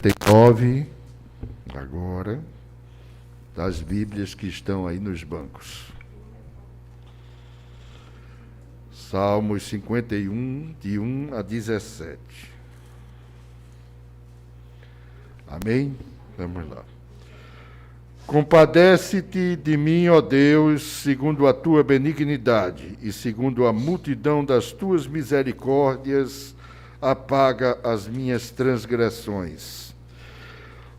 59, agora, das Bíblias que estão aí nos bancos. Salmos 51, de 1 a 17. Amém? Vamos lá. Compadece-te de mim, ó Deus, segundo a tua benignidade, e segundo a multidão das tuas misericórdias, apaga as minhas transgressões.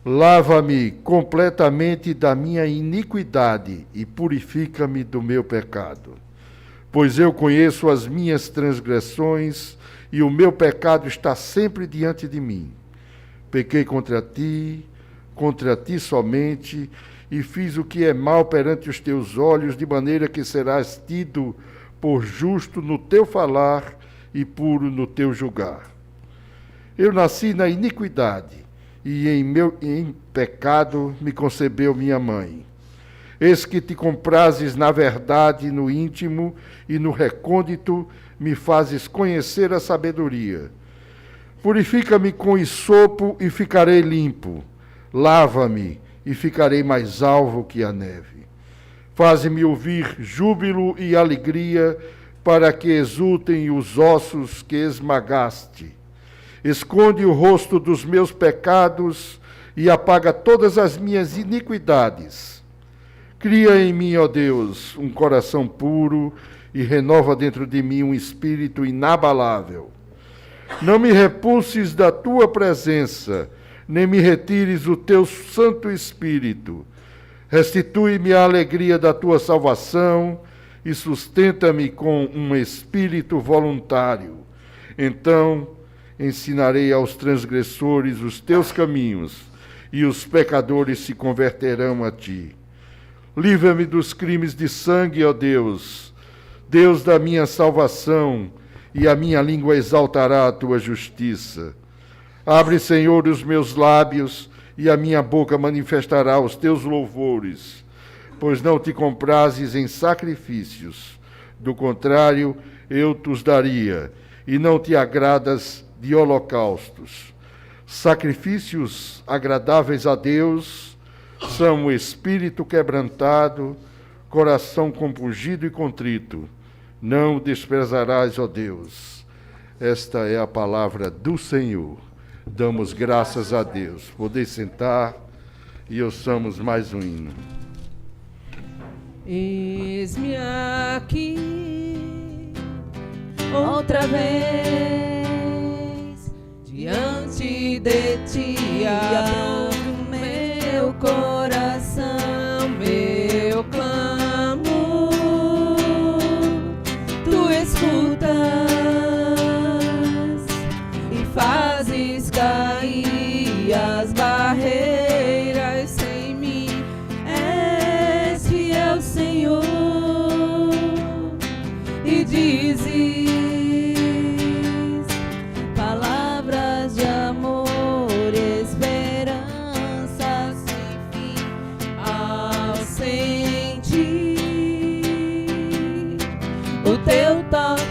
Lava-me completamente da minha iniquidade e purifica-me do meu pecado. Pois eu conheço as minhas transgressões e o meu pecado está sempre diante de mim. Pequei contra ti somente, e fiz o que é mal perante os teus olhos, de maneira que serás tido por justo no teu falar e puro no teu julgar. Eu nasci na iniquidade, e em pecado me concebeu minha mãe. Eis que te comprases na verdade, no íntimo e no recôndito, me fazes conhecer a sabedoria. Purifica-me com hisopo e ficarei limpo. Lava-me e ficarei mais alvo que a neve. Faze-me ouvir júbilo e alegria, para que exultem os ossos que esmagaste. Esconde o rosto dos meus pecados e apaga todas as minhas iniquidades. Cria em mim, ó Deus, um coração puro e renova dentro de mim um espírito inabalável. Não me repulses da tua presença, nem me retires o teu Santo Espírito. Restitui-me a alegria da tua salvação e sustenta-me com um espírito voluntário. Então ensinarei aos transgressores os teus caminhos, e os pecadores se converterão a ti. Livra-me dos crimes de sangue, ó Deus, Deus da minha salvação, e a minha língua exaltará a tua justiça. Abre, Senhor, os meus lábios, e a minha boca manifestará os teus louvores, pois não te comprases em sacrifícios, do contrário, eu te daria, e não te agradas de holocaustos. Sacrifícios agradáveis a Deus são o espírito quebrantado, coração compungido e contrito. Não desprezarás, ó Deus. Esta é a palavra do Senhor. Damos graças a Deus. Podeis sentar e ouçamos mais um hino. Eis-me aqui outra vez diante de ti, abro meu coração, meu clamor, tu escutas e fazes cair as barreiras em mim. És fiel, Senhor, e dizes palavras de amor, esperança sem fim ao sentir o teu toque.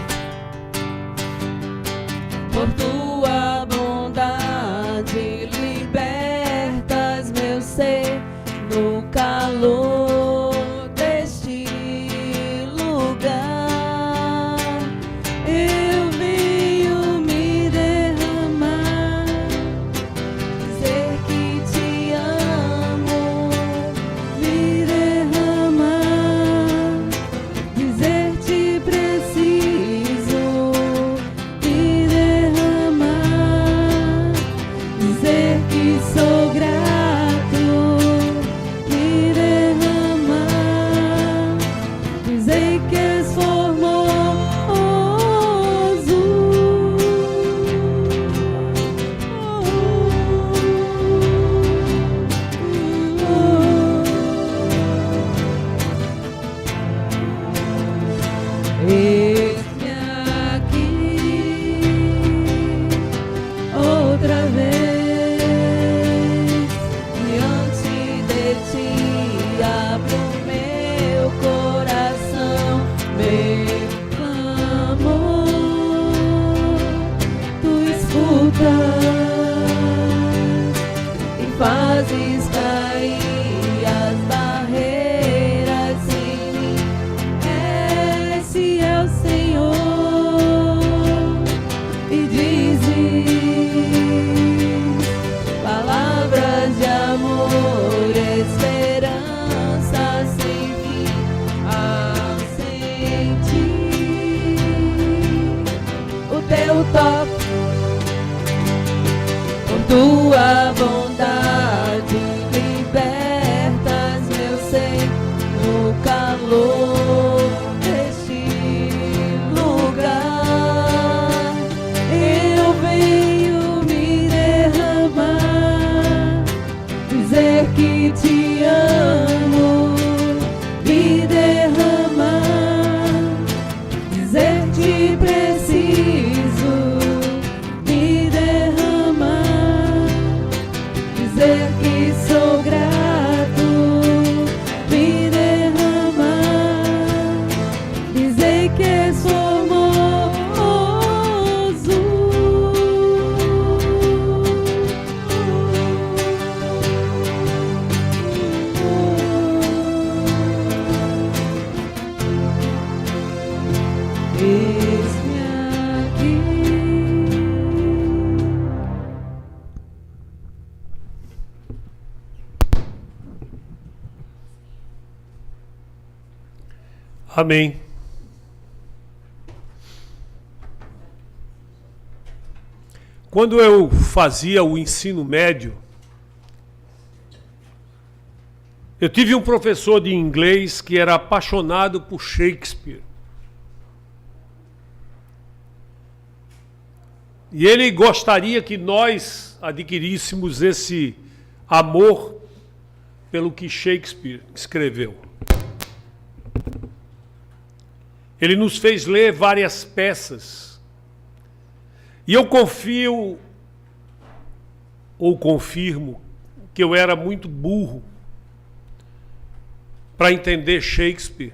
Por tua bondade liberta vozes cair, as barreiras sem mim. Esse é o Senhor e dizes palavras de amor, esperança sem fim, ao sentir o teu toque. Tua bondade libertas meu ser no calor deste lugar. Eu venho me derramar, dizer que te amo, me derramar, dizer que preciso, me derramar. Dizer que sou grato, me derramar, dizer que sou formoso. Eis-me aqui. Amém. Quando eu fazia o ensino médio, eu tive um professor de inglês que era apaixonado por Shakespeare. E ele gostaria que nós adquiríssemos esse amor pelo que Shakespeare escreveu. Ele nos fez ler várias peças. E eu confirmo que eu era muito burro para entender Shakespeare.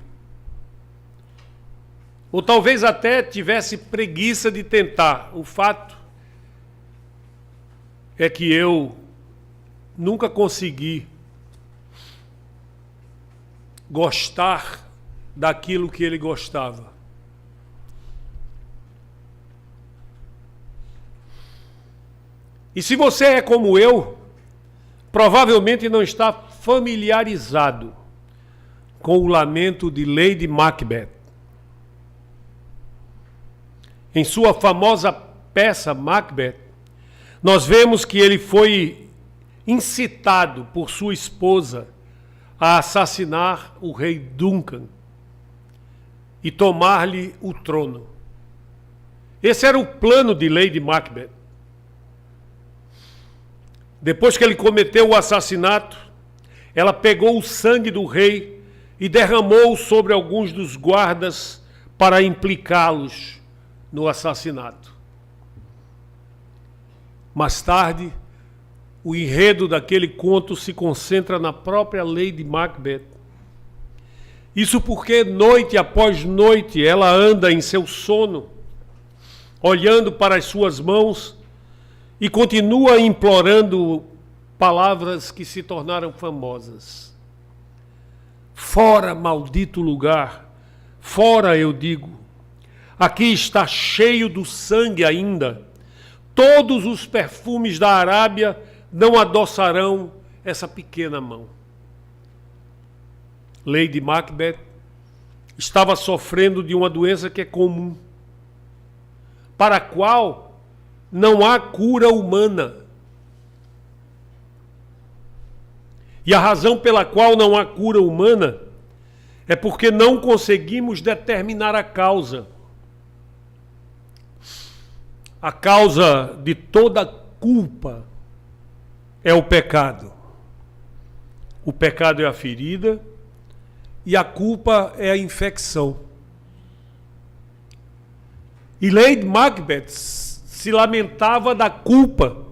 Ou talvez até tivesse preguiça de tentar. O fato é que eu nunca consegui gostar daquilo que ele gostava. E se você é como eu, provavelmente não está familiarizado com o lamento de Lady Macbeth. Em sua famosa peça Macbeth, nós vemos que ele foi incitado por sua esposa a assassinar o rei Duncan e tomar-lhe o trono. Esse era o plano de Lady Macbeth. Depois que ele cometeu o assassinato, ela pegou o sangue do rei e derramou sobre alguns dos guardas para implicá-los no assassinato. Mais tarde, o enredo daquele conto se concentra na própria Lady Macbeth. Isso porque noite após noite ela anda em seu sono, olhando para as suas mãos e continua implorando palavras que se tornaram famosas. Fora, maldito lugar, fora, eu digo, aqui está cheio do sangue ainda. Todos os perfumes da Arábia não adoçarão essa pequena mão. Lady Macbeth estava sofrendo de uma doença que é comum, para a qual não há cura humana. E a razão pela qual não há cura humana é porque não conseguimos determinar a causa. A causa de toda culpa é o pecado. O pecado é a ferida e a culpa é a infecção. E Lady Macbeth se lamentava da culpa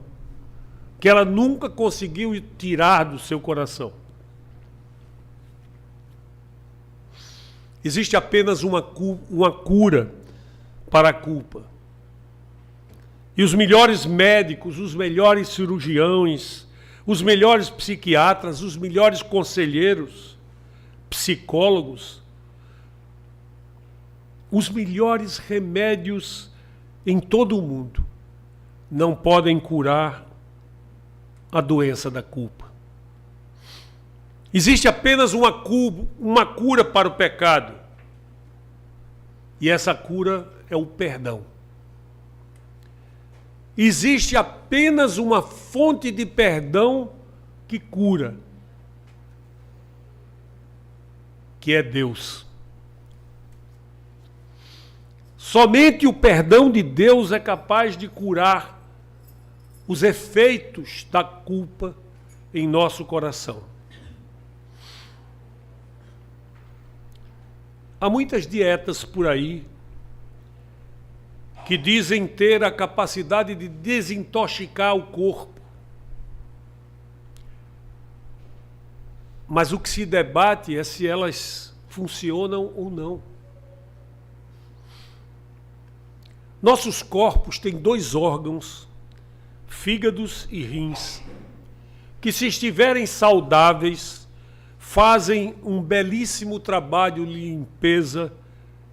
que ela nunca conseguiu tirar do seu coração. Existe apenas uma cura para a culpa. E os melhores médicos, os melhores cirurgiões, os melhores psiquiatras, os melhores conselheiros, psicólogos, os melhores remédios em todo o mundo não podem curar a doença da culpa. Existe apenas uma cura para o pecado. E essa cura é o perdão. Existe apenas uma fonte de perdão que cura, que é Deus. Somente o perdão de Deus é capaz de curar os efeitos da culpa em nosso coração. Há muitas dietas por aí que dizem ter a capacidade de desintoxicar o corpo. Mas o que se debate é se elas funcionam ou não. Nossos corpos têm 2 órgãos, fígados e rins, que, se estiverem saudáveis, fazem um belíssimo trabalho de limpeza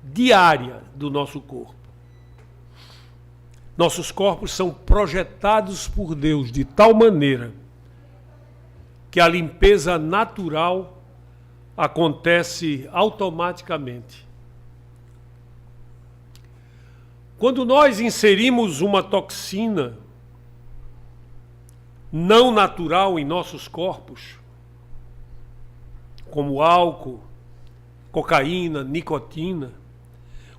diária do nosso corpo. Nossos corpos são projetados por Deus de tal maneira que a limpeza natural acontece automaticamente. Quando nós inserimos uma toxina não natural em nossos corpos, como álcool, cocaína, nicotina,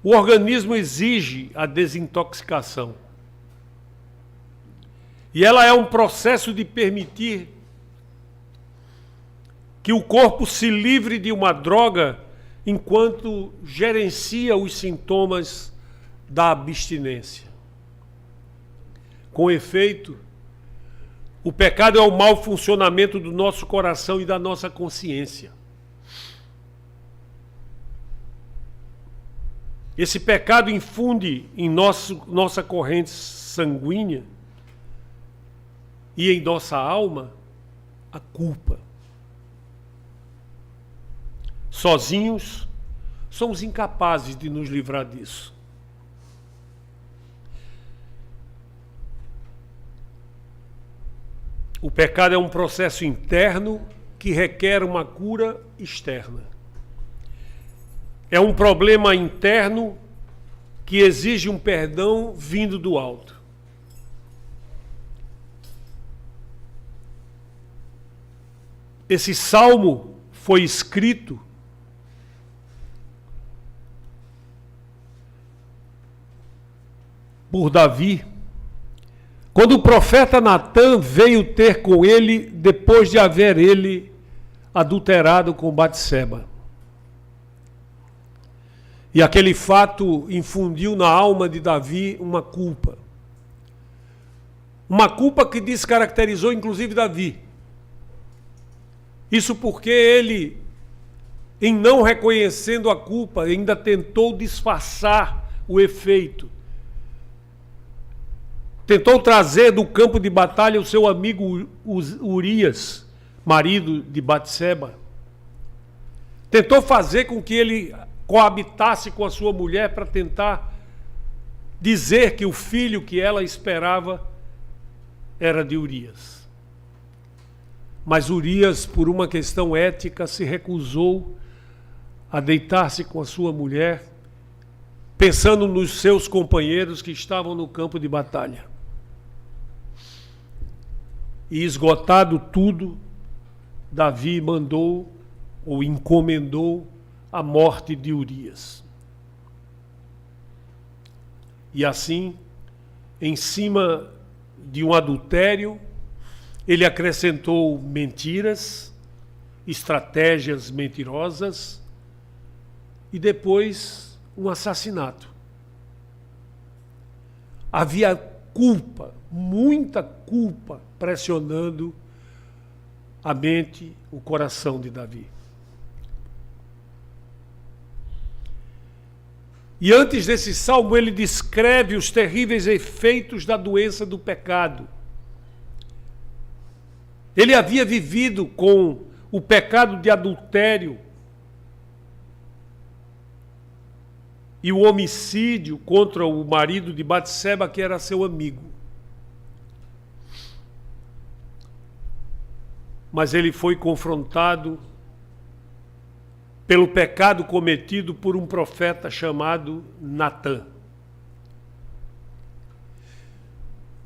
o organismo exige a desintoxicação. E ela é um processo de permitir que o corpo se livre de uma droga enquanto gerencia os sintomas da abstinência. Com efeito, o pecado é o mau funcionamento do nosso coração e da nossa consciência. Esse pecado infunde em nossa corrente sanguínea e em nossa alma a culpa. Sozinhos, somos incapazes de nos livrar disso. O pecado é um processo interno que requer uma cura externa. É um problema interno que exige um perdão vindo do alto. Esse salmo foi escrito por Davi, quando o profeta Natã veio ter com ele depois de haver ele adulterado com Batseba. E aquele fato infundiu na alma de Davi uma culpa. Uma culpa que descaracterizou inclusive Davi. Isso porque ele, em não reconhecendo a culpa, ainda tentou disfarçar o efeito. Tentou trazer do campo de batalha o seu amigo Urias, marido de Batseba. Tentou fazer com que ele coabitasse com a sua mulher para tentar dizer que o filho que ela esperava era de Urias. Mas Urias, por uma questão ética, se recusou a deitar-se com a sua mulher, pensando nos seus companheiros que estavam no campo de batalha. E esgotado tudo, Davi mandou ou encomendou a morte de Urias. E assim, em cima de um adultério, ele acrescentou mentiras, estratégias mentirosas e depois um assassinato. Havia culpa, muita culpa, pressionando a mente, o coração de Davi. E antes desse salmo, ele descreve os terríveis efeitos da doença do pecado. Ele havia vivido com o pecado de adultério e o homicídio contra o marido de Batseba, que era seu amigo. Mas ele foi confrontado pelo pecado cometido por um profeta chamado Natã.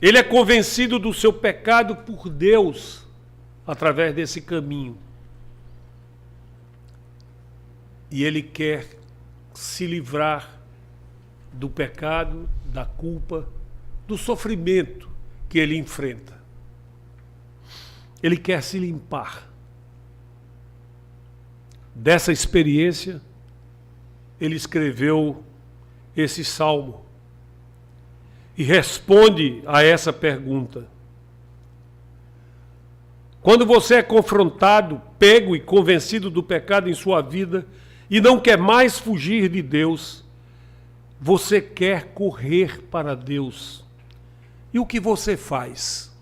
Ele é convencido do seu pecado por Deus através desse caminho. E ele quer se livrar do pecado, da culpa, do sofrimento que ele enfrenta. Ele quer se limpar. Dessa experiência, ele escreveu esse salmo e responde a essa pergunta. Quando você é confrontado, pego e convencido do pecado em sua vida e não quer mais fugir de Deus, você quer correr para Deus. E o que você faz?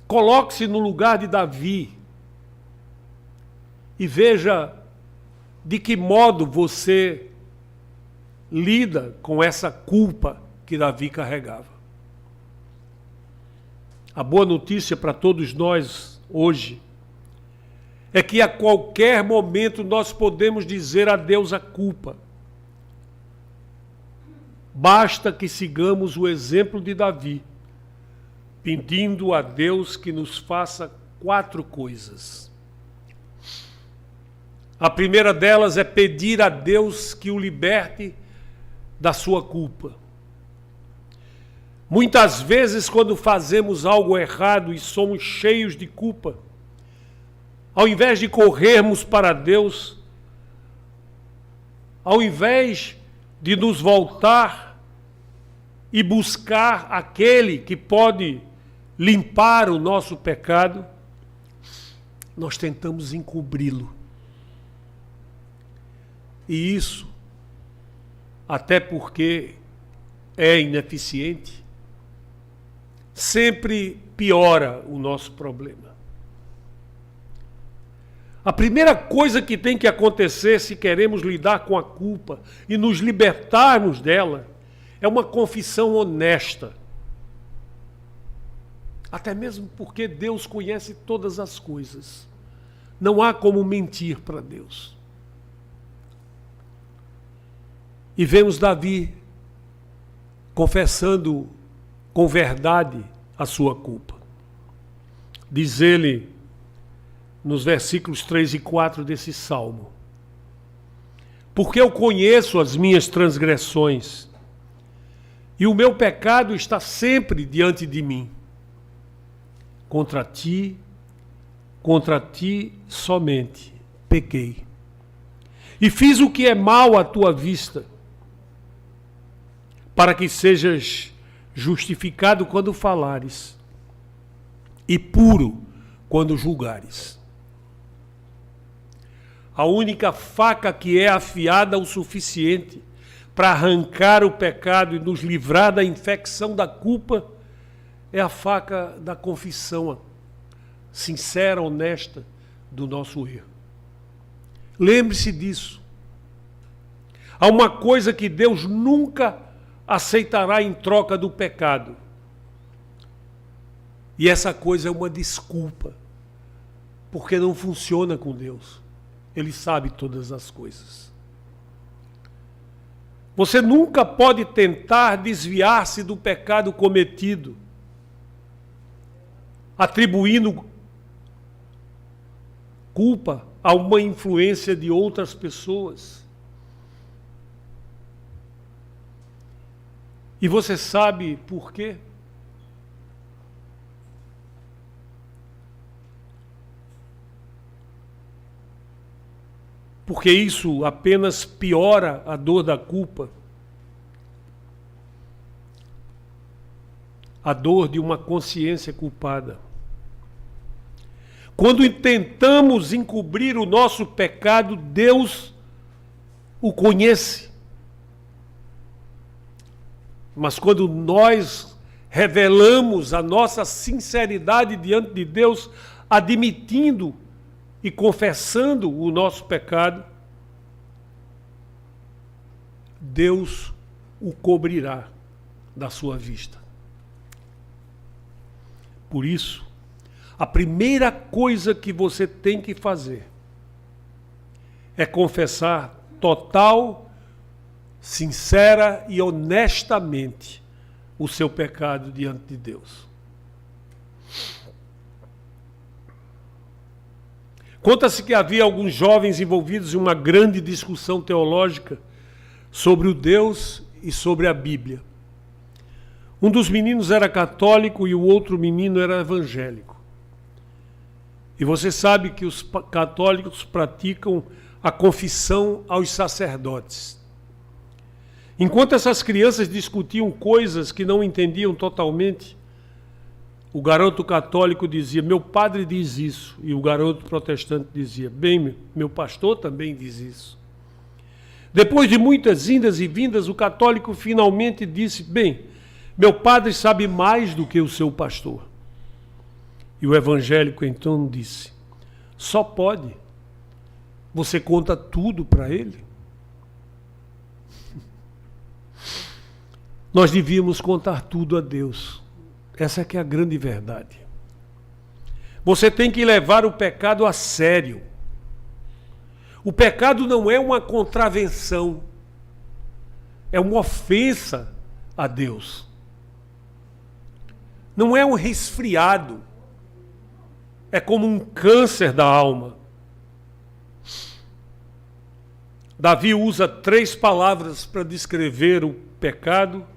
Coloque-se no lugar de Davi e veja de que modo você lida com essa culpa que Davi carregava. A boa notícia para todos nós hoje é que a qualquer momento nós podemos dizer adeus à culpa. Basta que sigamos o exemplo de Davi, pedindo a Deus que nos faça 4 coisas. A primeira delas é pedir a Deus que o liberte da sua culpa. Muitas vezes, quando fazemos algo errado e somos cheios de culpa, ao invés de corrermos para Deus, ao invés de nos voltar e buscar aquele que pode limpar o nosso pecado, nós tentamos encobri-lo. E isso, até porque é ineficiente, sempre piora o nosso problema. A primeira coisa que tem que acontecer se queremos lidar com a culpa e nos libertarmos dela é uma confissão honesta. Até mesmo porque Deus conhece todas as coisas. Não há como mentir para Deus. E vemos Davi confessando com verdade a sua culpa. Diz ele nos versículos 3 e 4 desse salmo: porque eu conheço as minhas transgressões, e o meu pecado está sempre diante de mim. Contra ti somente pequei, e fiz o que é mal à tua vista, para que sejas justificado quando falares, e puro quando julgares. A única faca que é afiada o suficiente para arrancar o pecado e nos livrar da infecção da culpa é a faca da confissão sincera, honesta do nosso erro. Lembre-se disso. Há uma coisa que Deus nunca aceitará em troca do pecado. E essa coisa é uma desculpa, porque não funciona com Deus. Ele sabe todas as coisas. Você nunca pode tentar desviar-se do pecado cometido, atribuindo culpa a uma influência de outras pessoas. E você sabe por quê? Porque isso apenas piora a dor da culpa, a dor de uma consciência culpada. Quando tentamos encobrir o nosso pecado, Deus o conhece. Mas quando nós revelamos a nossa sinceridade diante de Deus, admitindo e confessando o nosso pecado, Deus o cobrirá da sua vista. Por isso, a primeira coisa que você tem que fazer é confessar total, sincera e honestamente o seu pecado diante de Deus. Conta-se que havia alguns jovens envolvidos em uma grande discussão teológica sobre o Deus e sobre a Bíblia. Um dos meninos era católico e o outro menino era evangélico. E você sabe que os católicos praticam a confissão aos sacerdotes. Enquanto essas crianças discutiam coisas que não entendiam totalmente, o garoto católico dizia: meu padre diz isso. E o garoto protestante dizia: bem, meu pastor também diz isso. Depois de muitas indas e vindas, o católico finalmente disse: bem, meu padre sabe mais do que o seu pastor. E o evangélico então disse: só pode. Você conta tudo para ele? Nós devíamos contar tudo a Deus. Essa é que é a grande verdade. Você tem que levar o pecado a sério. O pecado não é uma contravenção, é uma ofensa a Deus. Não é um resfriado, é como um câncer da alma. Davi usa 3 palavras para descrever o pecado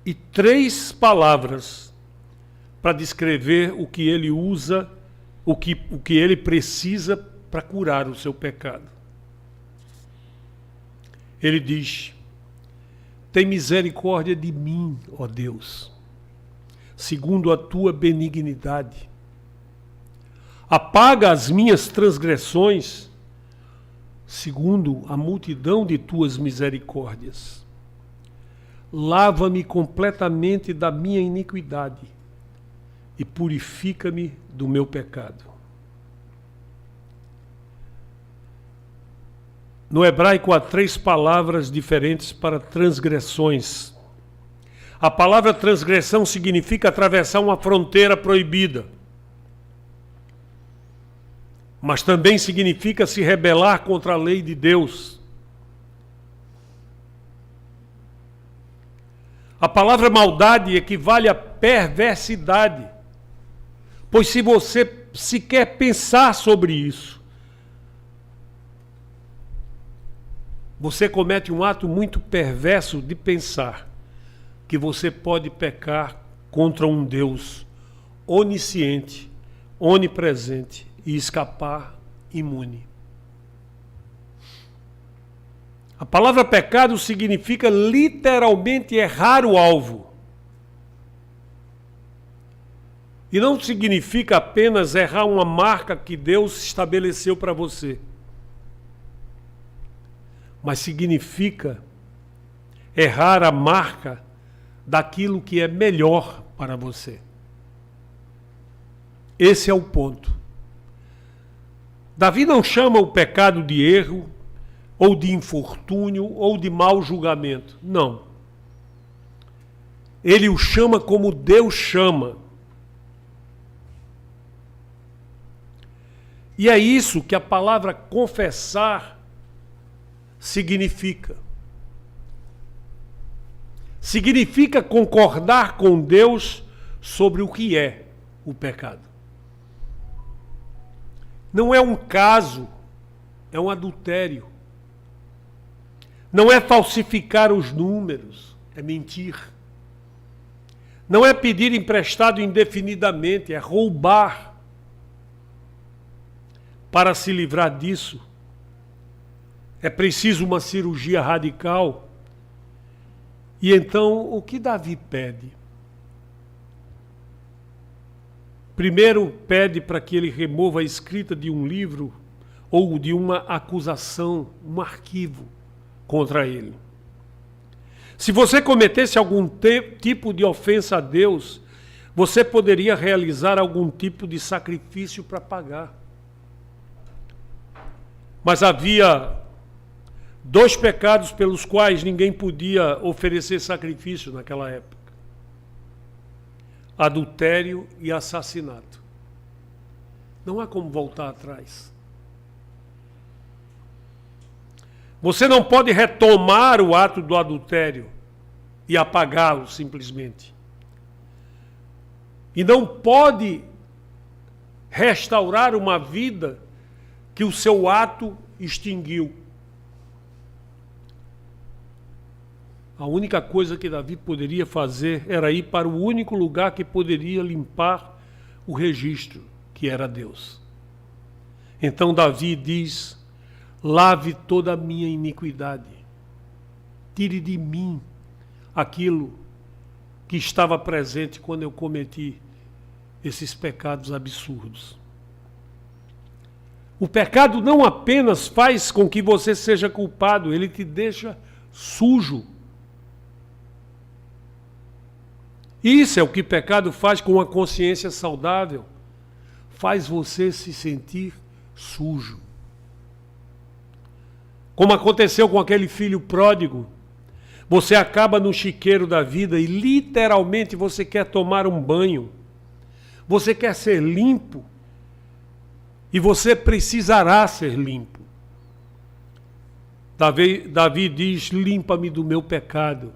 e 3 palavras para descrever o que ele usa, o que ele precisa para curar o seu pecado. Ele diz: tem misericórdia de mim, ó Deus, segundo a tua benignidade. Apaga as minhas transgressões, segundo a multidão de tuas misericórdias. Lava-me completamente da minha iniquidade e purifica-me do meu pecado. No hebraico há 3 palavras diferentes para transgressões. A palavra transgressão significa atravessar uma fronteira proibida. Mas também significa se rebelar contra a lei de Deus. A palavra maldade equivale a perversidade, pois se você sequer pensar sobre isso, você comete um ato muito perverso de pensar que você pode pecar contra um Deus onisciente, onipresente e escapar imune. A palavra pecado significa literalmente errar o alvo. E não significa apenas errar uma marca que Deus estabeleceu para você, mas significa errar a marca daquilo que é melhor para você. Esse é o ponto. Davi não chama o pecado de erro, ou de infortúnio, ou de mau julgamento. Não. Ele o chama como Deus chama. E é isso que a palavra confessar significa. Significa concordar com Deus sobre o que é o pecado. Não é um caso, é um adultério. Não é falsificar os números, é mentir. Não é pedir emprestado indefinidamente, é roubar. Para se livrar disso, é preciso uma cirurgia radical. E então, o que Davi pede? Primeiro, pede para que ele remova a escrita de um livro ou de uma acusação, um arquivo contra ele. Se você cometesse algum tipo de ofensa a Deus, você poderia realizar algum tipo de sacrifício para pagar. Mas havia 2 pecados pelos quais ninguém podia oferecer sacrifício naquela época: adultério e assassinato. Não há como voltar atrás. Você não pode retomar o ato do adultério e apagá-lo simplesmente. E não pode restaurar uma vida que o seu ato extinguiu. A única coisa que Davi poderia fazer era ir para o único lugar que poderia limpar o registro, que era Deus. Então Davi diz: lave toda a minha iniquidade, tire de mim aquilo que estava presente quando eu cometi esses pecados absurdos. O pecado não apenas faz com que você seja culpado, ele te deixa sujo. Isso é o que o pecado faz com uma consciência saudável. Faz você se sentir sujo. Como aconteceu com aquele filho pródigo, você acaba no chiqueiro da vida e literalmente você quer tomar um banho. Você quer ser limpo e você precisará ser limpo. Davi diz: limpa-me do meu pecado.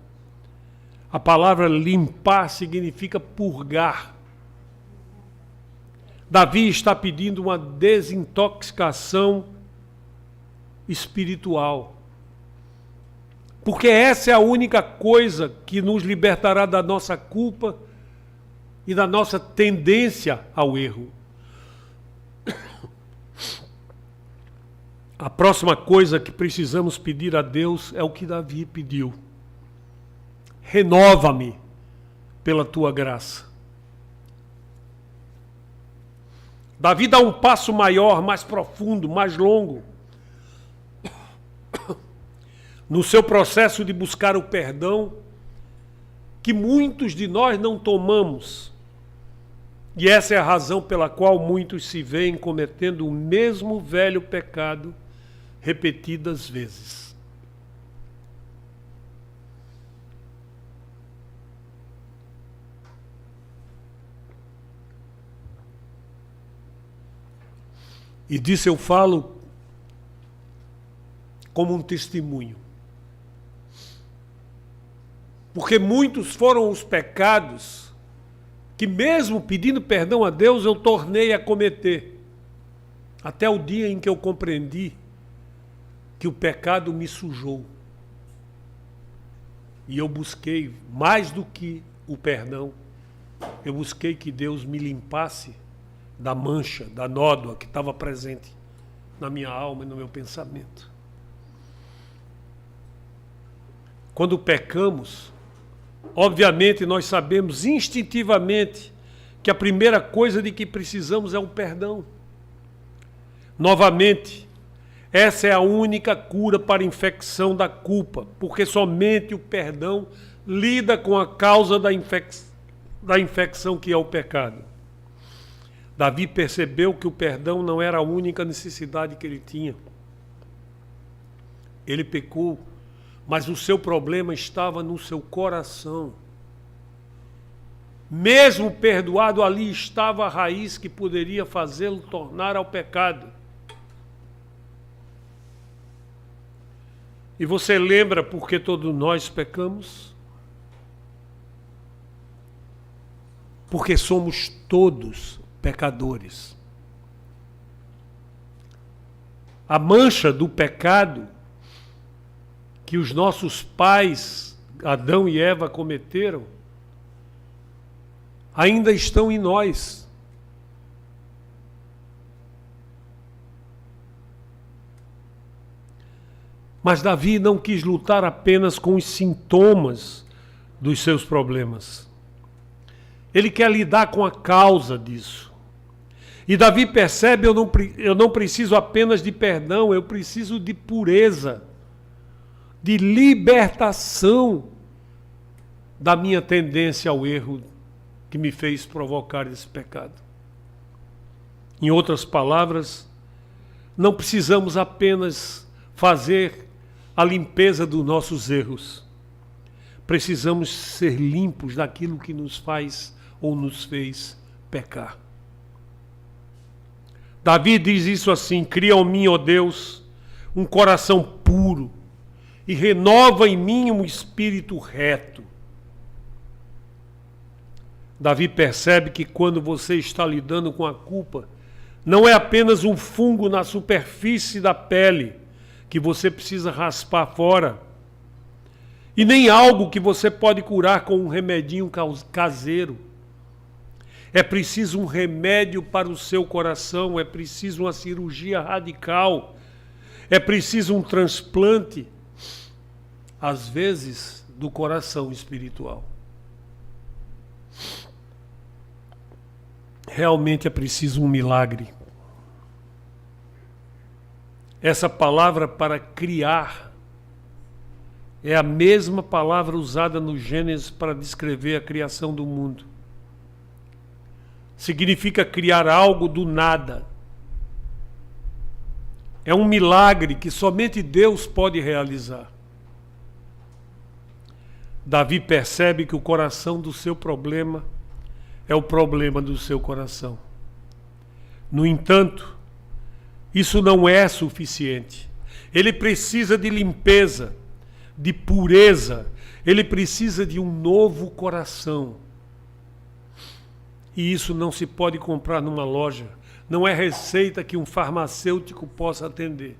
A palavra limpar significa purgar. Davi está pedindo uma desintoxicação espiritual. Porque essa é a única coisa que nos libertará da nossa culpa e da nossa tendência ao erro. A próxima coisa que precisamos pedir a Deus é o que Davi pediu: renova-me pela tua graça. Davi dá um passo maior, mais profundo, mais longo, no seu processo de buscar o perdão, que muitos de nós não tomamos. E essa é a razão pela qual muitos se veem cometendo o mesmo velho pecado repetidas vezes. E disso eu falo como um testemunho. Porque muitos foram os pecados que, mesmo pedindo perdão a Deus, eu tornei a cometer. Até o dia em que eu compreendi que o pecado me sujou. E eu busquei, mais do que o perdão, eu busquei que Deus me limpasse da mancha, da nódoa que estava presente na minha alma e no meu pensamento. Quando pecamos, obviamente nós sabemos instintivamente que a primeira coisa de que precisamos é o perdão. Novamente, essa é a única cura para a infecção da culpa, porque somente o perdão lida com a causa da infecção que é o pecado. Davi percebeu que o perdão não era a única necessidade que ele tinha. Ele pecou, mas o seu problema estava no seu coração. Mesmo perdoado, ali estava a raiz que poderia fazê-lo tornar ao pecado. E você lembra por que todos nós pecamos? Porque somos todos pecadores. A mancha do pecado que os nossos pais, Adão e Eva, cometeram, ainda estão em nós. Mas Davi não quis lutar apenas com os sintomas dos seus problemas. Ele quer lidar com a causa disso. E Davi percebe: eu não preciso apenas de perdão, eu preciso de pureza, de libertação da minha tendência ao erro que me fez provocar esse pecado. Em outras palavras, não precisamos apenas fazer a limpeza dos nossos erros. Precisamos ser limpos daquilo que nos faz ou nos fez pecar. Davi diz isso assim: cria em mim, ó Deus, um coração puro e renova em mim um espírito reto. Davi percebe que quando você está lidando com a culpa, não é apenas um fungo na superfície da pele que você precisa raspar fora, e nem algo que você pode curar com um remedinho caseiro. É preciso um remédio para o seu coração, é preciso uma cirurgia radical, é preciso um transplante, às vezes, do coração espiritual. Realmente é preciso um milagre. Essa palavra para criar é a mesma palavra usada no Gênesis para descrever a criação do mundo. Significa criar algo do nada. É um milagre que somente Deus pode realizar. Davi percebe que o coração do seu problema é o problema do seu coração. No entanto, isso não é suficiente. Ele precisa de limpeza, de pureza. Ele precisa de um novo coração. E isso não se pode comprar numa loja. Não é receita que um farmacêutico possa atender.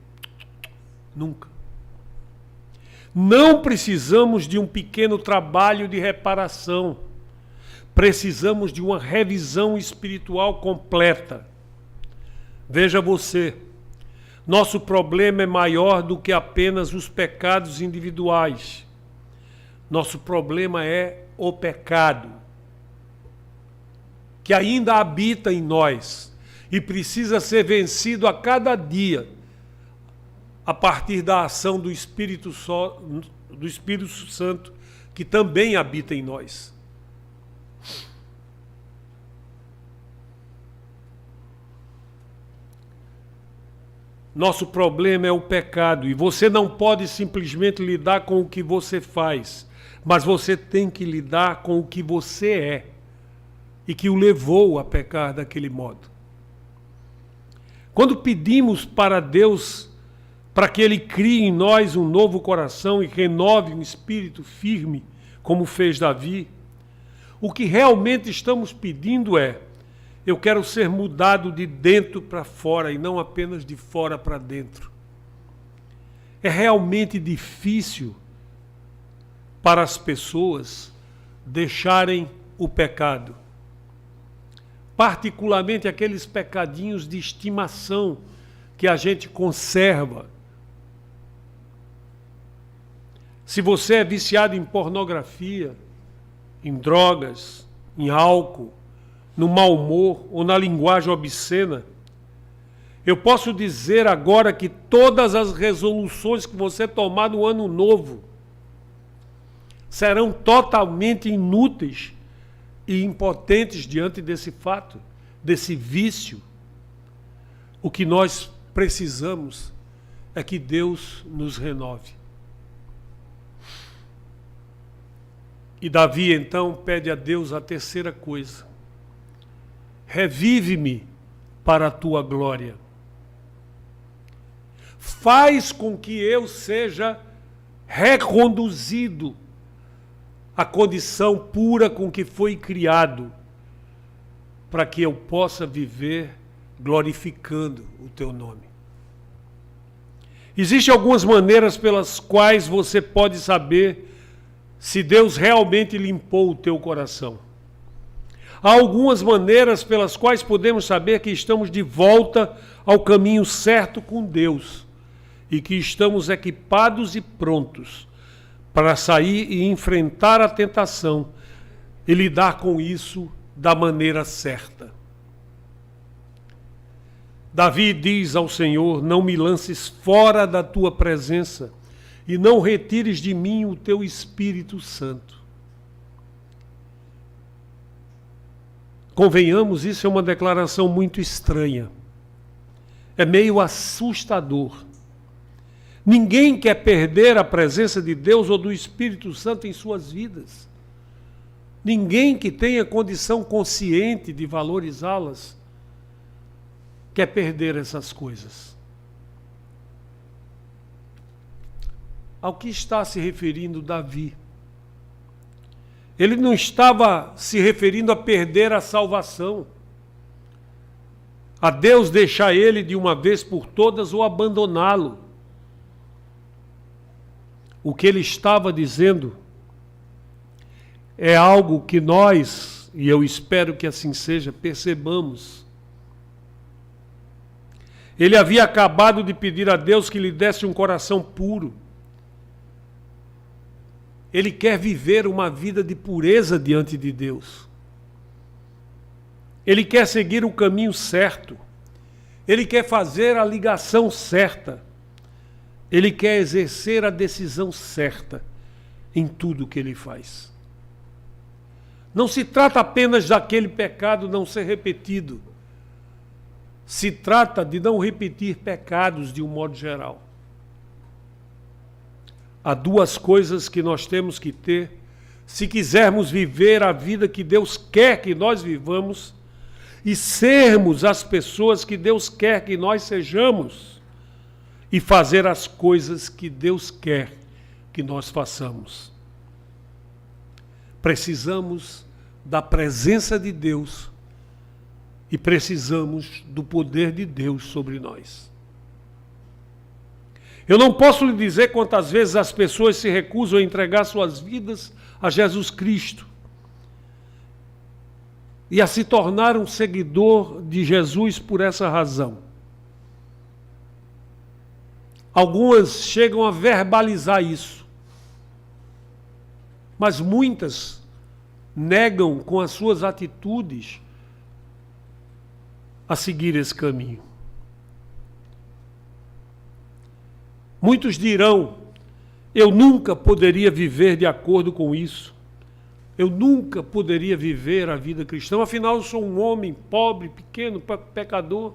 Nunca. Não precisamos de um pequeno trabalho de reparação. Precisamos de uma revisão espiritual completa. Veja você, nosso problema é maior do que apenas os pecados individuais. Nosso problema é o pecado, que ainda habita em nós e precisa ser vencido a cada dia, a partir da ação do Espírito Santo, que também habita em nós. Nosso problema é o pecado, e você não pode simplesmente lidar com o que você faz, mas você tem que lidar com o que você é e que o levou a pecar daquele modo. Quando pedimos para Deus para que Ele crie em nós um novo coração e renove um espírito firme, como fez Davi, o que realmente estamos pedindo é: eu quero ser mudado de dentro para fora e não apenas de fora para dentro. É realmente difícil para as pessoas deixarem o pecado, particularmente aqueles pecadinhos de estimação que a gente conserva. Se você é viciado em pornografia, em drogas, em álcool, no mau humor ou na linguagem obscena, eu posso dizer agora que todas as resoluções que você tomar no ano novo serão totalmente inúteis e impotentes diante desse fato, desse vício. O que nós precisamos é que Deus nos renove. E Davi então pede a Deus a terceira coisa: revive-me para a tua glória. Faz com que eu seja reconduzido à condição pura com que foi criado, para que eu possa viver glorificando o teu nome. Existem algumas maneiras pelas quais você pode saber se Deus realmente limpou o teu coração. Há algumas maneiras pelas quais podemos saber que estamos de volta ao caminho certo com Deus e que estamos equipados e prontos para sair e enfrentar a tentação e lidar com isso da maneira certa. Davi diz ao Senhor: não me lances fora da tua presença e não retires de mim o teu Espírito Santo. Convenhamos, isso é uma declaração muito estranha. É meio assustador. Ninguém quer perder a presença de Deus ou do Espírito Santo em suas vidas. Ninguém que tenha condição consciente de valorizá-las quer perder essas coisas. Ao que está se referindo Davi? Ele não estava se referindo a perder a salvação, a Deus deixar ele de uma vez por todas ou abandoná-lo. O que ele estava dizendo é algo que nós, e eu espero que assim seja, percebamos. Ele havia acabado de pedir a Deus que lhe desse um coração puro. Ele quer viver uma vida de pureza diante de Deus. Ele quer seguir o caminho certo. Ele quer fazer a ligação certa. Ele quer exercer a decisão certa em tudo que ele faz. Não se trata apenas daquele pecado não ser repetido. Se trata de não repetir pecados de um modo geral. Há duas coisas que nós temos que ter se quisermos viver a vida que Deus quer que nós vivamos e sermos as pessoas que Deus quer que nós sejamos e fazer as coisas que Deus quer que nós façamos. Precisamos da presença de Deus e precisamos do poder de Deus sobre nós. Eu não posso lhe dizer quantas vezes as pessoas se recusam a entregar suas vidas a Jesus Cristo e a se tornar um seguidor de Jesus por essa razão. Algumas chegam a verbalizar isso, mas muitas negam com as suas atitudes a seguir esse caminho. Muitos dirão, eu nunca poderia viver de acordo com isso. Eu nunca poderia viver a vida cristã, afinal eu sou um homem pobre, pequeno, pecador.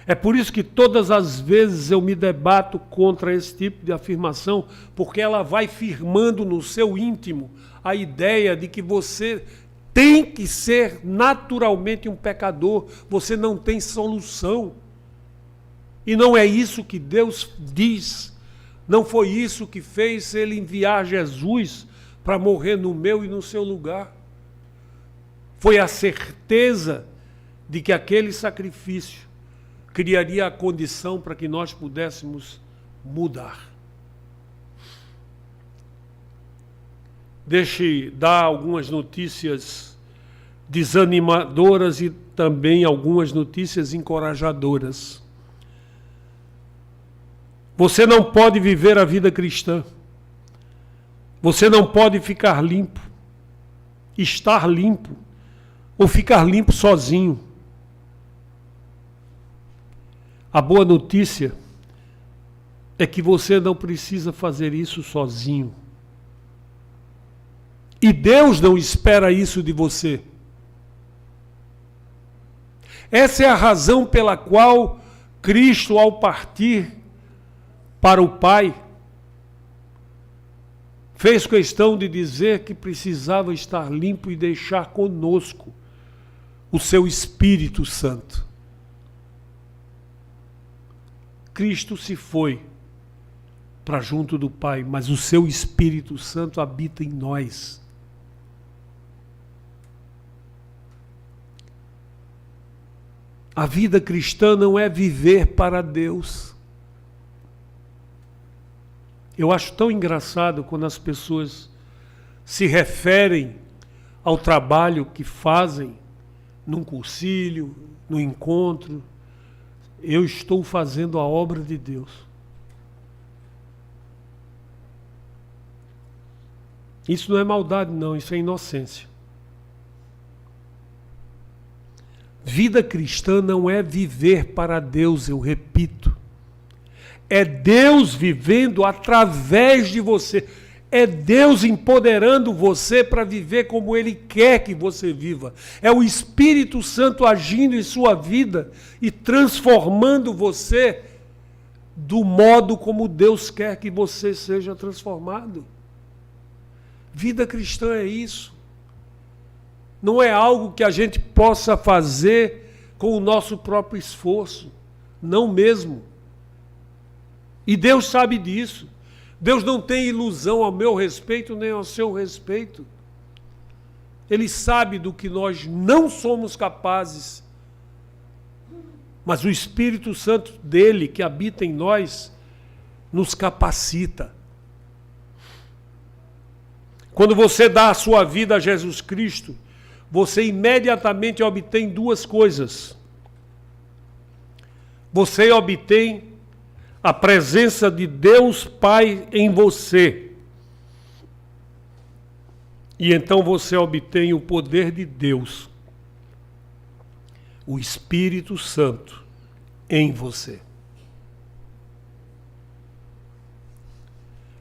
É por isso que todas as vezes eu me debato contra esse tipo de afirmação, porque ela vai firmando no seu íntimo a ideia de que você tem que ser naturalmente um pecador, você não tem solução. E não é isso que Deus diz, não foi isso que fez Ele enviar Jesus para morrer no meu e no seu lugar. Foi a certeza de que aquele sacrifício criaria a condição para que nós pudéssemos mudar. Deixe dar algumas notícias desanimadoras e também algumas notícias encorajadoras. Você não pode viver a vida cristã. Você não pode ficar limpo, estar limpo, ou ficar limpo sozinho. A boa notícia é que você não precisa fazer isso sozinho. E Deus não espera isso de você. Essa é a razão pela qual Cristo, ao partir para o Pai, fez questão de dizer que precisava estar limpo e deixar conosco o seu Espírito Santo. Cristo se foi para junto do Pai, mas o seu Espírito Santo habita em nós. A vida cristã não é viver para Deus. Eu acho tão engraçado quando as pessoas se referem ao trabalho que fazem num concílio, no encontro. Eu estou fazendo a obra de Deus. Isso não é maldade, não, isso é inocência. Vida cristã não é viver para Deus, eu repito. É Deus vivendo através de você. É Deus empoderando você para viver como Ele quer que você viva. É o Espírito Santo agindo em sua vida e transformando você do modo como Deus quer que você seja transformado. Vida cristã é isso. Não é algo que a gente possa fazer com o nosso próprio esforço. Não mesmo. E Deus sabe disso. Deus não tem ilusão ao meu respeito nem ao seu respeito. Ele sabe do que nós não somos capazes. Mas o Espírito Santo dele, que habita em nós, nos capacita. Quando você dá a sua vida a Jesus Cristo, você imediatamente obtém duas coisas. Você obtém a presença de Deus Pai em você. E então você obtém o poder de Deus, o Espírito Santo em você.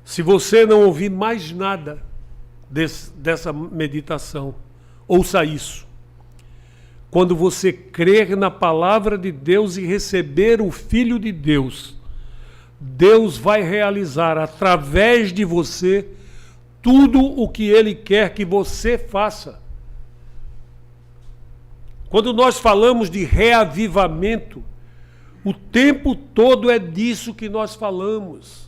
Se você não ouvir mais nada dessa meditação, ouça isso. Quando você crer na palavra de Deus e receber o Filho de Deus, Deus vai realizar através de você tudo o que Ele quer que você faça. Quando nós falamos de reavivamento, o tempo todo é disso que nós falamos.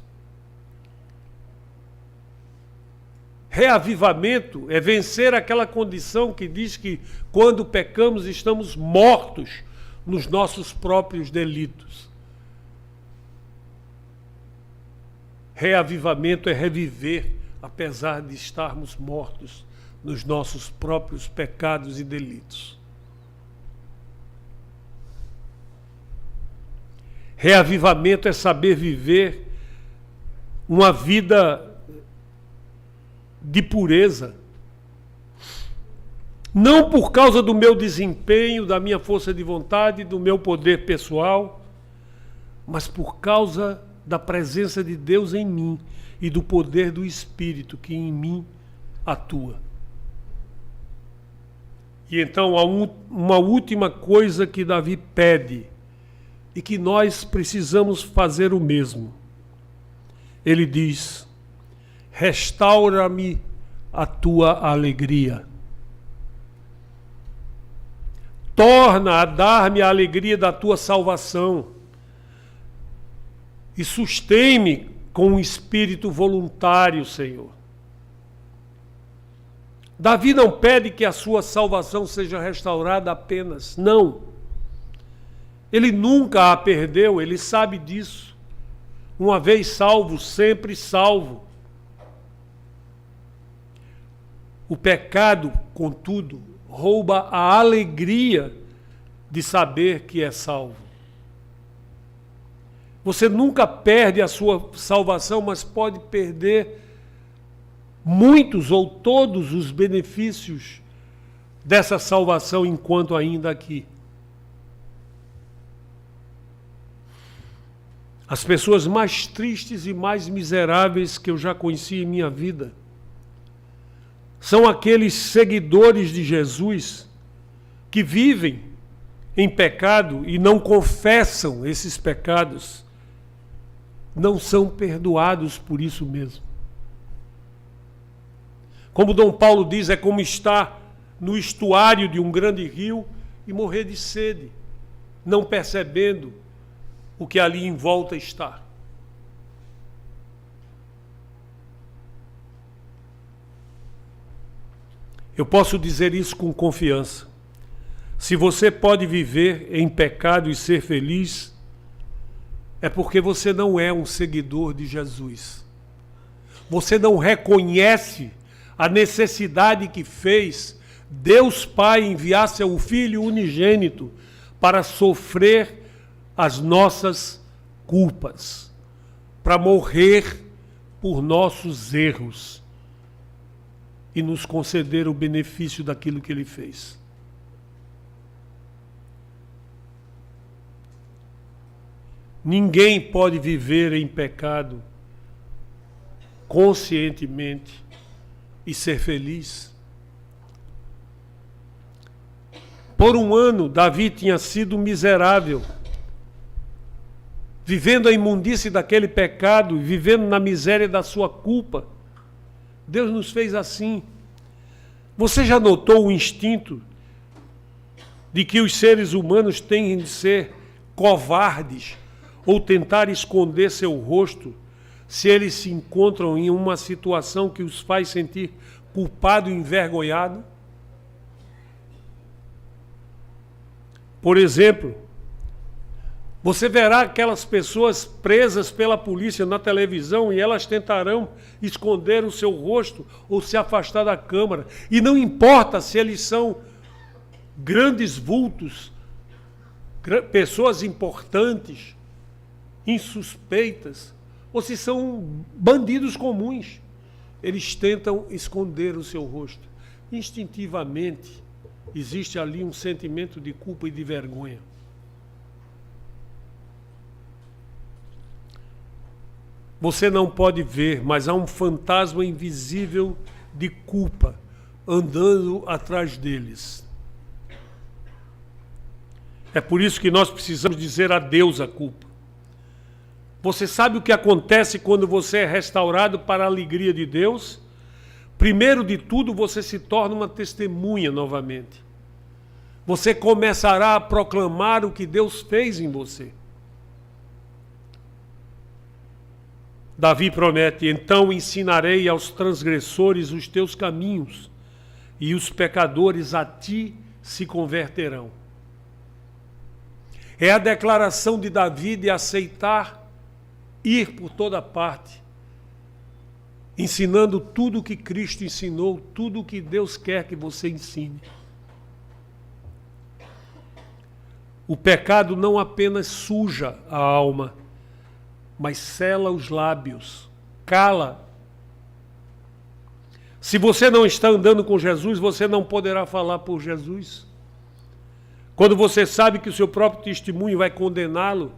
Reavivamento é vencer aquela condição que diz que quando pecamos estamos mortos nos nossos próprios delitos. Reavivamento é reviver, apesar de estarmos mortos nos nossos próprios pecados e delitos. Reavivamento é saber viver uma vida de pureza. Não por causa do meu desempenho, da minha força de vontade, do meu poder pessoal, mas por causa da presença de Deus em mim e do poder do Espírito que em mim atua. E então uma última coisa que Davi pede e que nós precisamos fazer o mesmo. Ele diz: restaura-me a tua alegria. Torna a dar-me a alegria da tua salvação. E sustém-me com um espírito voluntário, Senhor. Davi não pede que a sua salvação seja restaurada apenas. Não. Ele nunca a perdeu, ele sabe disso. Uma vez salvo, sempre salvo. O pecado, contudo, rouba a alegria de saber que é salvo. Você nunca perde a sua salvação, mas pode perder muitos ou todos os benefícios dessa salvação enquanto ainda aqui. As pessoas mais tristes e mais miseráveis que eu já conheci em minha vida são aqueles seguidores de Jesus que vivem em pecado e não confessam esses pecados. Não são perdoados por isso mesmo. Como Dom Paulo diz, é como estar no estuário de um grande rio e morrer de sede, não percebendo o que ali em volta está. Eu posso dizer isso com confiança. Se você pode viver em pecado e ser feliz, é porque você não é um seguidor de Jesus. Você não reconhece a necessidade que fez Deus Pai enviar seu Filho unigênito para sofrer as nossas culpas, para morrer por nossos erros e nos conceder o benefício daquilo que Ele fez. Ninguém pode viver em pecado conscientemente e ser feliz. Por um ano, Davi tinha sido miserável, vivendo a imundície daquele pecado, vivendo na miséria da sua culpa. Deus nos fez assim. Você já notou o instinto de que os seres humanos têm de ser covardes ou tentar esconder seu rosto se eles se encontram em uma situação que os faz sentir culpado e envergonhado? Por exemplo, você verá aquelas pessoas presas pela polícia na televisão e elas tentarão esconder o seu rosto ou se afastar da câmara. E não importa se eles são grandes vultos, pessoas importantes, insuspeitas, ou se são bandidos comuns. Eles tentam esconder o seu rosto. Instintivamente, existe ali um sentimento de culpa e de vergonha. Você não pode ver, mas há um fantasma invisível de culpa andando atrás deles. É por isso que nós precisamos dizer adeus à culpa. Você sabe o que acontece quando você é restaurado para a alegria de Deus? Primeiro de tudo, você se torna uma testemunha novamente. Você começará a proclamar o que Deus fez em você. Davi promete: então ensinarei aos transgressores os teus caminhos, e os pecadores a ti se converterão. É a declaração de Davi de aceitar ir por toda parte, ensinando tudo o que Cristo ensinou, tudo o que Deus quer que você ensine. O pecado não apenas suja a alma, mas sela os lábios, cala. Se você não está andando com Jesus, você não poderá falar por Jesus. Quando você sabe que o seu próprio testemunho vai condená-lo,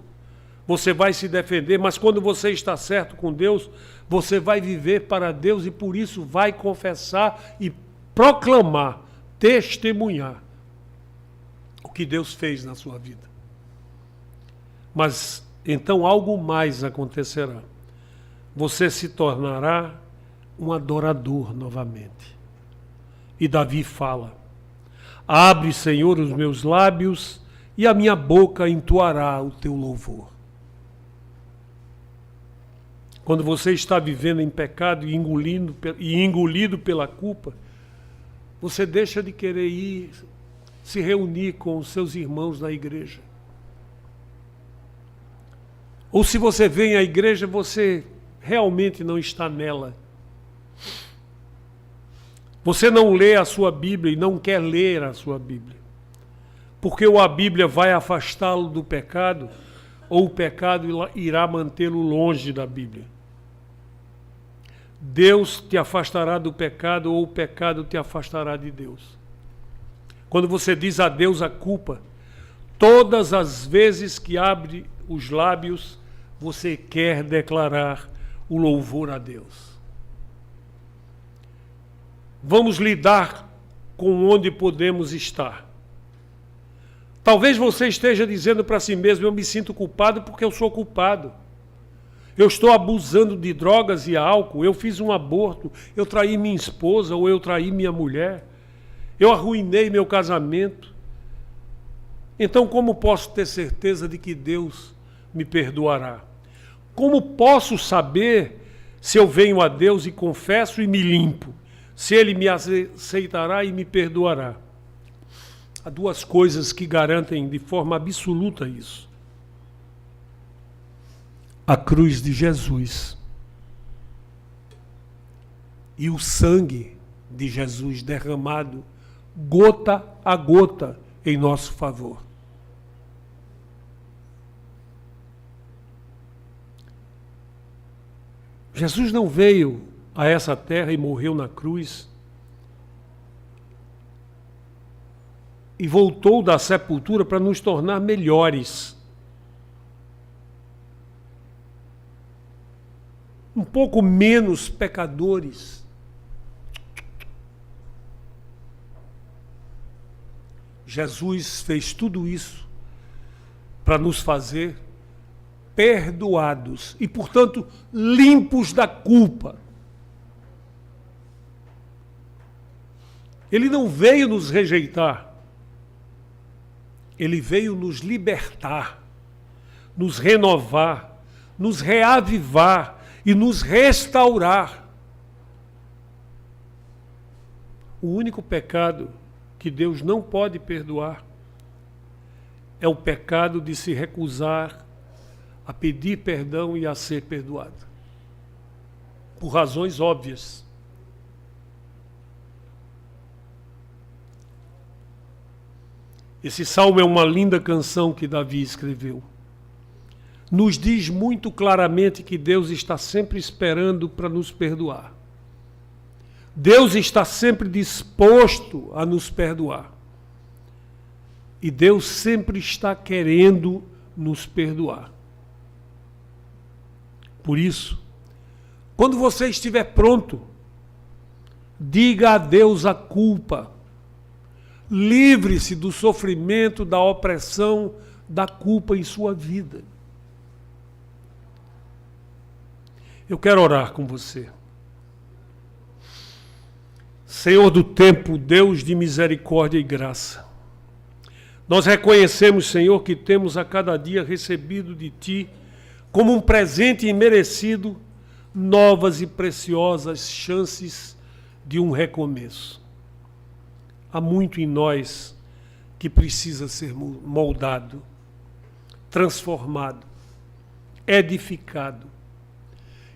você vai se defender, mas quando você está certo com Deus, você vai viver para Deus e por isso vai confessar e proclamar, testemunhar o que Deus fez na sua vida. Mas então algo mais acontecerá. Você se tornará um adorador novamente. E Davi fala: abre, Senhor, os meus lábios e a minha boca entoará o teu louvor. Quando você está vivendo em pecado e engolido pela culpa, você deixa de querer ir se reunir com os seus irmãos na igreja. Ou se você vem à igreja, você realmente não está nela. Você não lê a sua Bíblia e não quer ler a sua Bíblia. Porque ou a Bíblia vai afastá-lo do pecado, ou o pecado irá mantê-lo longe da Bíblia. Deus te afastará do pecado, ou o pecado te afastará de Deus. Quando você diz adeus à culpa, todas as vezes que abre os lábios, você quer declarar o louvor a Deus. Vamos lidar com onde podemos estar. Talvez você esteja dizendo para si mesmo: eu me sinto culpado porque eu sou culpado. Eu estou abusando de drogas e álcool, eu fiz um aborto, eu traí minha esposa ou eu traí minha mulher, eu arruinei meu casamento. Então, como posso ter certeza de que Deus me perdoará? Como posso saber se eu venho a Deus e confesso e me limpo? Se Ele me aceitará e me perdoará? Há duas coisas que garantem de forma absoluta isso. A cruz de Jesus e o sangue de Jesus derramado gota a gota em nosso favor. Jesus não veio a essa terra e morreu na cruz e voltou da sepultura para nos tornar melhores. um pouco menos pecadores. Jesus fez tudo isso para nos fazer perdoados e, portanto, limpos da culpa. Ele não veio nos rejeitar. Ele veio nos libertar, nos renovar, nos reavivar e nos restaurar. O único pecado que Deus não pode perdoar é o pecado de se recusar a pedir perdão e a ser perdoado. Por razões óbvias. Esse salmo é uma linda canção que Davi escreveu. Nos diz muito claramente que Deus está sempre esperando para nos perdoar. Deus está sempre disposto a nos perdoar. E Deus sempre está querendo nos perdoar. Por isso, quando você estiver pronto, diga a Deus a culpa. Livre-se do sofrimento, da opressão, da culpa em sua vida. Eu quero orar com você. Senhor do tempo, Deus de misericórdia e graça, nós reconhecemos, Senhor, que temos a cada dia recebido de Ti, como um presente imerecido, novas e preciosas chances de um recomeço. Há muito em nós que precisa ser moldado, transformado, edificado.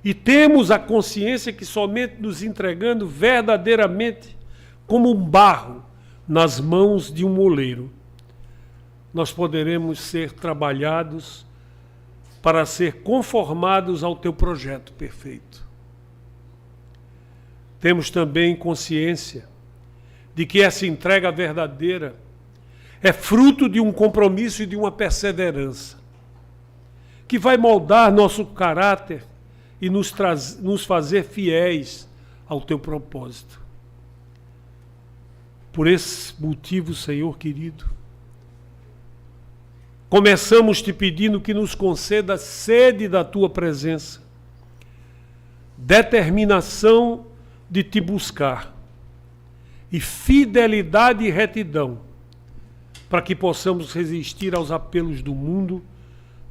E temos a consciência que somente nos entregando verdadeiramente como um barro nas mãos de um moleiro, nós poderemos ser trabalhados para ser conformados ao Teu projeto perfeito. Temos também consciência de que essa entrega verdadeira é fruto de um compromisso e de uma perseverança, que vai moldar nosso caráter e nos fazer fiéis ao Teu propósito. Por esse motivo, Senhor querido, começamos Te pedindo que nos conceda sede da Tua presença, determinação de Te buscar, e fidelidade e retidão, para que possamos resistir aos apelos do mundo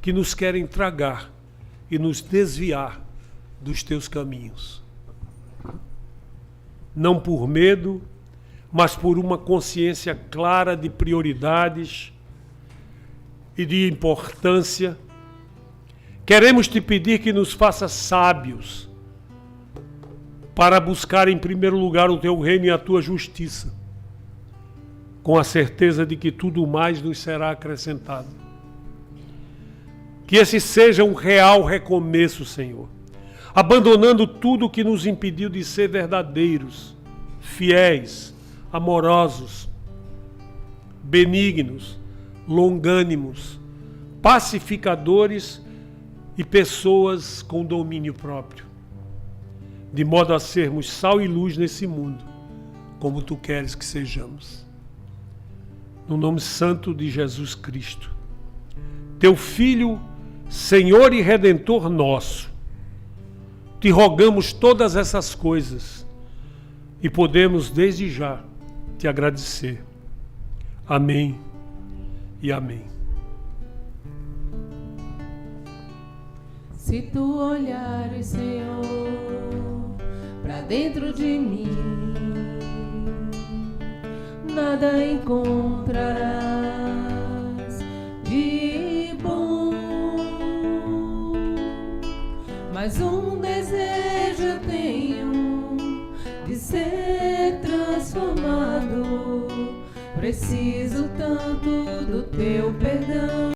que nos querem tragar e nos desviar dos Teus caminhos. Não por medo, mas por uma consciência clara de prioridades e de importância, queremos Te pedir que nos faça sábios para buscar em primeiro lugar o Teu reino e a Tua justiça, com a certeza de que tudo mais nos será acrescentado. Que esse seja um real recomeço, Senhor, abandonando tudo que nos impediu de ser verdadeiros, fiéis, amorosos, benignos, longânimos, pacificadores e pessoas com domínio próprio, de modo a sermos sal e luz nesse mundo, como Tu queres que sejamos. No nome santo de Jesus Cristo, Teu Filho, Senhor e Redentor nosso, Te rogamos todas essas coisas e podemos desde já Te agradecer. Amém e amém. Se Tu olhares, Senhor, para dentro de mim, nada encontrarás de bom, mas um desejo eu tenho de ser transformado. Preciso tanto do Teu perdão.